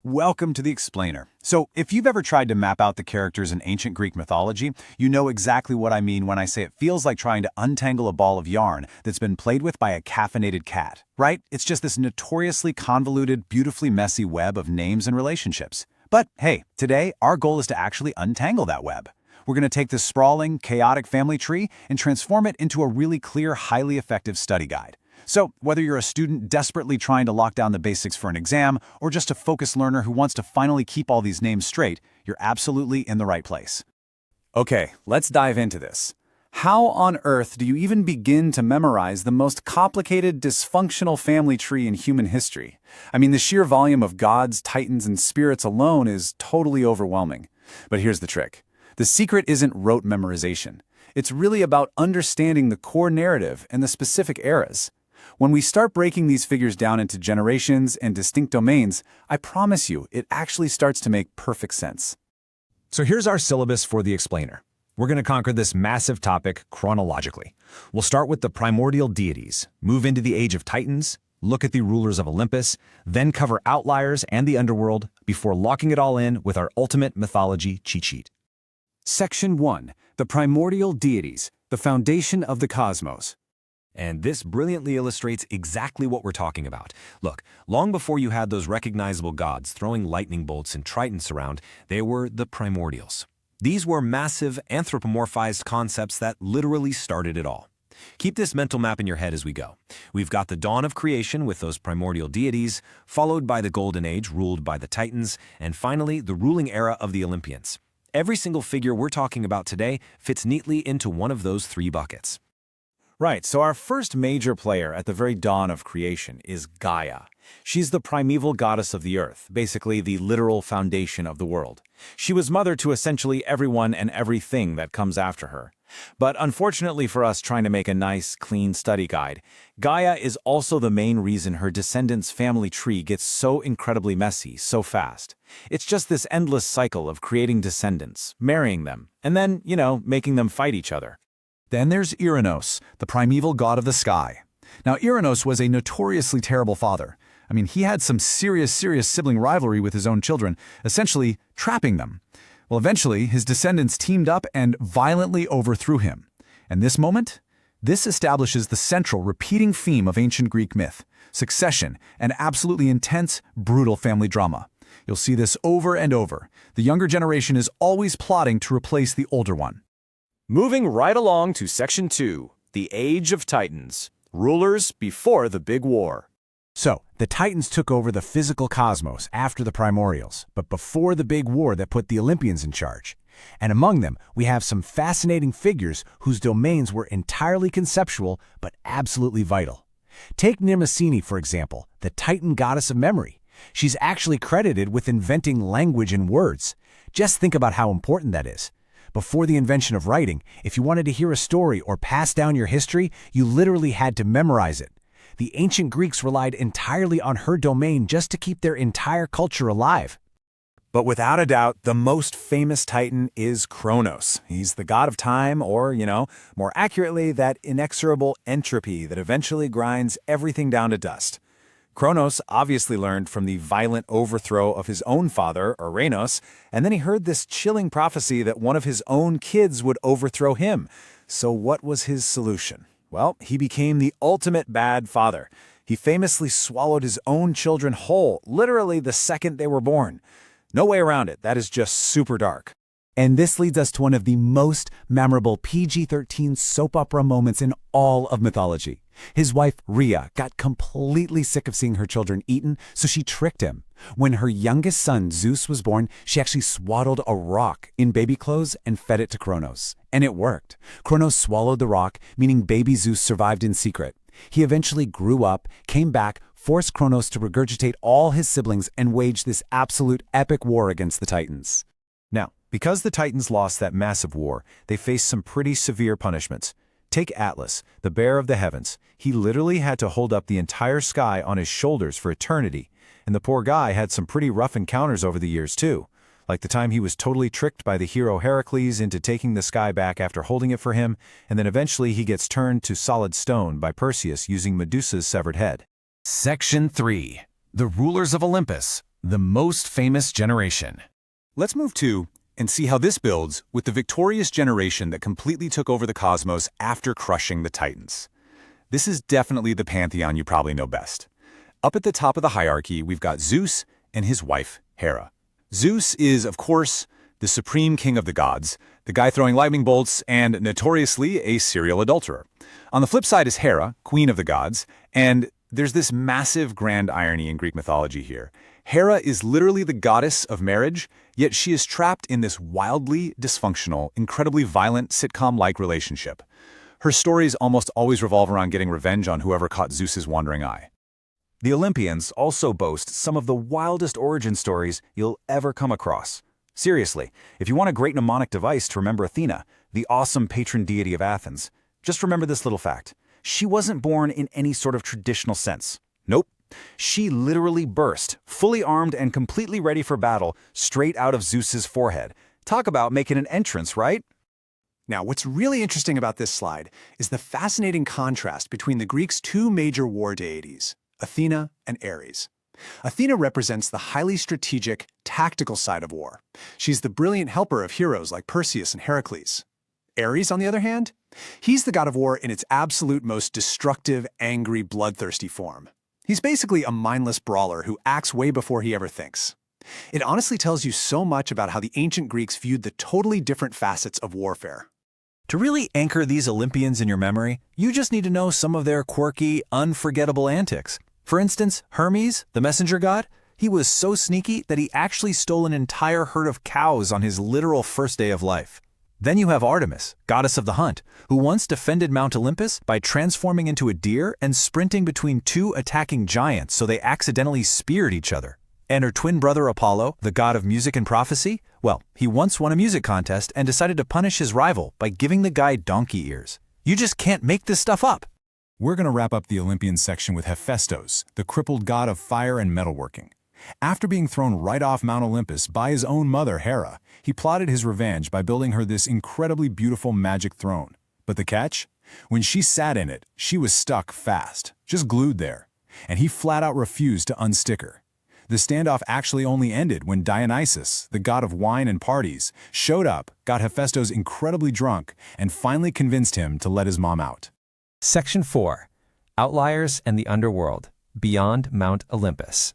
Welcome to the Explainer. So, if you've ever tried to map out the characters in ancient Greek mythology, you know exactly what I mean when I say it feels like trying to untangle a ball of yarn that's been played with by a caffeinated cat, right? It's just this notoriously convoluted, beautifully messy web of names and relationships. But hey, today our goal is to actually untangle that web. We're going to take this sprawling, chaotic family tree and transform it into a really clear, highly effective study guide. So, whether you're a student desperately trying to lock down the basics for an exam, or just a focused learner who wants to finally keep all these names straight, you're absolutely in the right place. Okay, let's dive into this. How on earth do you even begin to memorize the most complicated, dysfunctional family tree in human history? I mean, the sheer volume of gods, titans, and spirits alone is totally overwhelming. But here's the trick. The secret isn't rote memorization. It's really about understanding the core narrative and the specific eras. When we start breaking these figures down into generations and distinct domains, I promise you, it actually starts to make perfect sense. So here's our syllabus for the Explainer. We're going to conquer this massive topic chronologically. We'll start with the primordial deities, move into the age of Titans, look at the rulers of Olympus, then cover outliers and the underworld before locking it all in with our ultimate mythology cheat sheet. Section 1. The primordial deities, the foundation of the cosmos. And this brilliantly illustrates exactly what we're talking about. Look, long before you had those recognizable gods throwing lightning bolts and tridents around, they were the primordials. These were massive, anthropomorphized concepts that literally started it all. Keep this mental map in your head as we go. We've got the dawn of creation with those primordial deities, followed by the Golden Age ruled by the Titans, and finally the ruling era of the Olympians. Every single figure we're talking about today fits neatly into one of those three buckets. Right, so our first major player at the very dawn of creation is Gaia. She's the primeval goddess of the earth, basically the literal foundation of the world. She was mother to essentially everyone and everything that comes after her. But unfortunately for us trying to make a nice, clean study guide, Gaia is also the main reason her descendants' family tree gets so incredibly messy so fast. It's just this endless cycle of creating descendants, marrying them, and then, making them fight each other. Then there's Uranus, the primeval god of the sky. Now, Uranus was a notoriously terrible father. I mean, he had some serious sibling rivalry with his own children, essentially trapping them. Well, eventually, his descendants teamed up and violently overthrew him. And this establishes the central repeating theme of ancient Greek myth: succession, an absolutely intense, brutal family drama. You'll see this over and over. The younger generation is always plotting to replace the older one. Moving right along to Section 2, the Age of Titans, rulers before the Big War. So, the Titans took over the physical cosmos after the primordials, but before the big war that put the Olympians in charge. And among them, we have some fascinating figures whose domains were entirely conceptual but absolutely vital. Take Mnemosyne, for example, the Titan goddess of memory. She's actually credited with inventing language and words. Just think about how important that is. Before the invention of writing, if you wanted to hear a story or pass down your history, you literally had to memorize it. The ancient Greeks relied entirely on her domain just to keep their entire culture alive. But without a doubt, the most famous Titan is Cronus. He's the god of time, or, more accurately, that inexorable entropy that eventually grinds everything down to dust. Cronus obviously learned from the violent overthrow of his own father, Uranus, and then he heard this chilling prophecy that one of his own kids would overthrow him. So what was his solution? Well, he became the ultimate bad father. He famously swallowed his own children whole, literally the second they were born. No way around it. That is just super dark. And this leads us to one of the most memorable PG-13 soap opera moments in all of mythology. His wife, Rhea, got completely sick of seeing her children eaten, so she tricked him. When her youngest son, Zeus, was born, she actually swaddled a rock in baby clothes and fed it to Cronus. And it worked. Cronus swallowed the rock, meaning baby Zeus survived in secret. He eventually grew up, came back, forced Cronus to regurgitate all his siblings, and waged this absolute epic war against the Titans. Now, because the Titans lost that massive war, they faced some pretty severe punishments. Take Atlas, the bear of the heavens. He literally had to hold up the entire sky on his shoulders for eternity. And the poor guy had some pretty rough encounters over the years too. Like the time he was totally tricked by the hero Heracles into taking the sky back after holding it for him, and then eventually he gets turned to solid stone by Perseus using Medusa's severed head. Section 3. The rulers of Olympus, The most famous generation. Let's move to and see how this builds with the victorious generation that completely took over the cosmos after crushing the Titans. This is definitely the pantheon you probably know best. Up at the top of the hierarchy, we've got Zeus and his wife, Hera. Zeus is, of course, the supreme king of the gods, the guy throwing lightning bolts, and notoriously a serial adulterer. On the flip side is Hera, queen of the gods, and there's this massive grand irony in Greek mythology here. Hera is literally the goddess of marriage, yet she is trapped in this wildly dysfunctional, incredibly violent sitcom-like relationship. Her stories almost always revolve around getting revenge on whoever caught Zeus's wandering eye. The Olympians also boast some of the wildest origin stories you'll ever come across. Seriously, if you want a great mnemonic device to remember Athena, the awesome patron deity of Athens, just remember this little fact. She wasn't born in any sort of traditional sense. Nope. She literally burst, fully armed and completely ready for battle, straight out of Zeus's forehead. Talk about making an entrance, right? Now, what's really interesting about this slide is the fascinating contrast between the Greeks' two major war deities, Athena and Ares. Athena represents the highly strategic, tactical side of war. She's the brilliant helper of heroes like Perseus and Heracles. Ares, on the other hand, he's the god of war in its absolute most destructive, angry, bloodthirsty form. He's basically a mindless brawler who acts way before he ever thinks. It honestly tells you so much about how the ancient Greeks viewed the totally different facets of warfare. To really anchor these Olympians in your memory, you just need to know some of their quirky, unforgettable antics. For instance, Hermes, the messenger god, he was so sneaky that he actually stole an entire herd of cows on his literal first day of life. Then you have Artemis, goddess of the hunt, who once defended Mount Olympus by transforming into a deer and sprinting between two attacking giants so they accidentally speared each other. And her twin brother Apollo, the god of music and prophecy, well, he once won a music contest and decided to punish his rival by giving the guy donkey ears. You just can't make this stuff up. We're going to wrap up the Olympian section with Hephaestus, the crippled god of fire and metalworking. After being thrown right off Mount Olympus by his own mother, Hera, he plotted his revenge by building her this incredibly beautiful magic throne. But the catch? When she sat in it, she was stuck fast, just glued there, and he flat out refused to unstick her. The standoff actually only ended when Dionysus, the god of wine and parties, showed up, got Hephaestus incredibly drunk, and finally convinced him to let his mom out. Section 4. Outliers and the Underworld, Beyond Mount Olympus.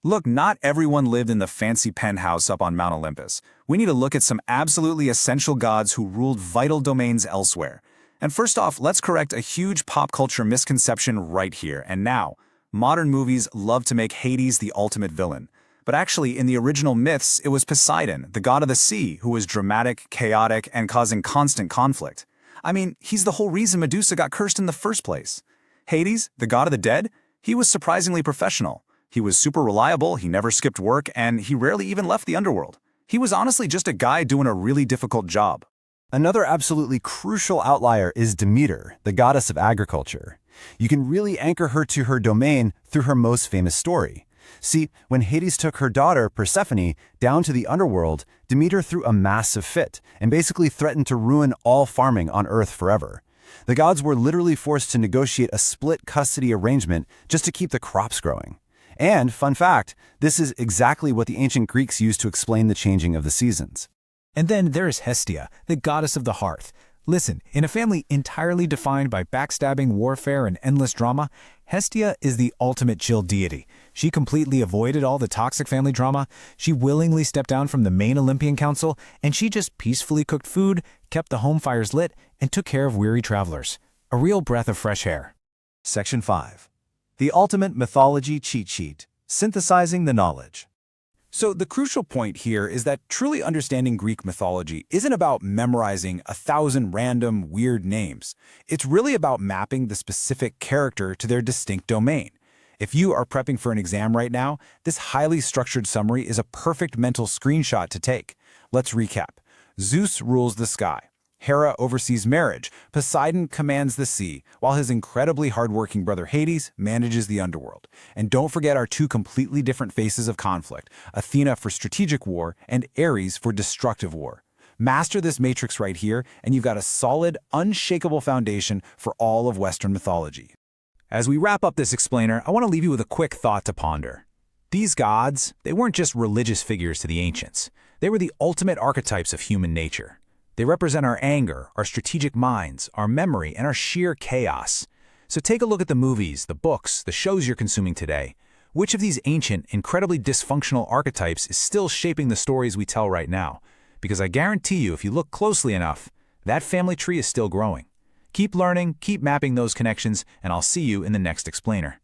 Look, not everyone lived in the fancy penthouse up on Mount Olympus. We need to look at some absolutely essential gods who ruled vital domains elsewhere. And first off, let's correct a huge pop culture misconception right here and now. Modern movies love to make Hades the ultimate villain. But actually, in the original myths, it was Poseidon, the god of the sea, who was dramatic, chaotic, and causing constant conflict. I mean, he's the whole reason Medusa got cursed in the first place. Hades, the god of the dead, he was surprisingly professional. He was super reliable, he never skipped work, and he rarely even left the underworld. He was honestly just a guy doing a really difficult job. Another absolutely crucial outlier is Demeter, the goddess of agriculture. You can really anchor her to her domain through her most famous story. See, when Hades took her daughter, Persephone, down to the underworld, Demeter threw a massive fit and basically threatened to ruin all farming on Earth forever. The gods were literally forced to negotiate a split custody arrangement just to keep the crops growing. And, fun fact, this is exactly what the ancient Greeks used to explain the changing of the seasons. And then there is Hestia, the goddess of the hearth. Listen, in a family entirely defined by backstabbing, warfare, and endless drama, Hestia is the ultimate chill deity. She completely avoided all the toxic family drama, she willingly stepped down from the main Olympian council, and she just peacefully cooked food, kept the home fires lit, and took care of weary travelers. A real breath of fresh air. Section 5. The ultimate mythology cheat sheet, synthesizing the knowledge. So the crucial point here is that truly understanding Greek mythology isn't about memorizing 1,000 random, weird names. It's really about mapping the specific character to their distinct domain. If you are prepping for an exam right now, this highly structured summary is a perfect mental screenshot to take. Let's recap. Zeus rules the sky. Hera oversees marriage. Poseidon commands the sea, while his incredibly hardworking brother Hades manages the underworld. And don't forget our two completely different faces of conflict, Athena for strategic war and Ares for destructive war. Master this matrix right here, and you've got a solid, unshakable foundation for all of Western mythology. As we wrap up this explainer, I want to leave you with a quick thought to ponder. These gods, they weren't just religious figures to the ancients. They were the ultimate archetypes of human nature. They represent our anger, our strategic minds, our memory, and our sheer chaos. So take a look at the movies, the books, the shows you're consuming today. Which of these ancient, incredibly dysfunctional archetypes is still shaping the stories we tell right now? Because I guarantee you, if you look closely enough, that family tree is still growing. Keep learning, keep mapping those connections, and I'll see you in the next explainer.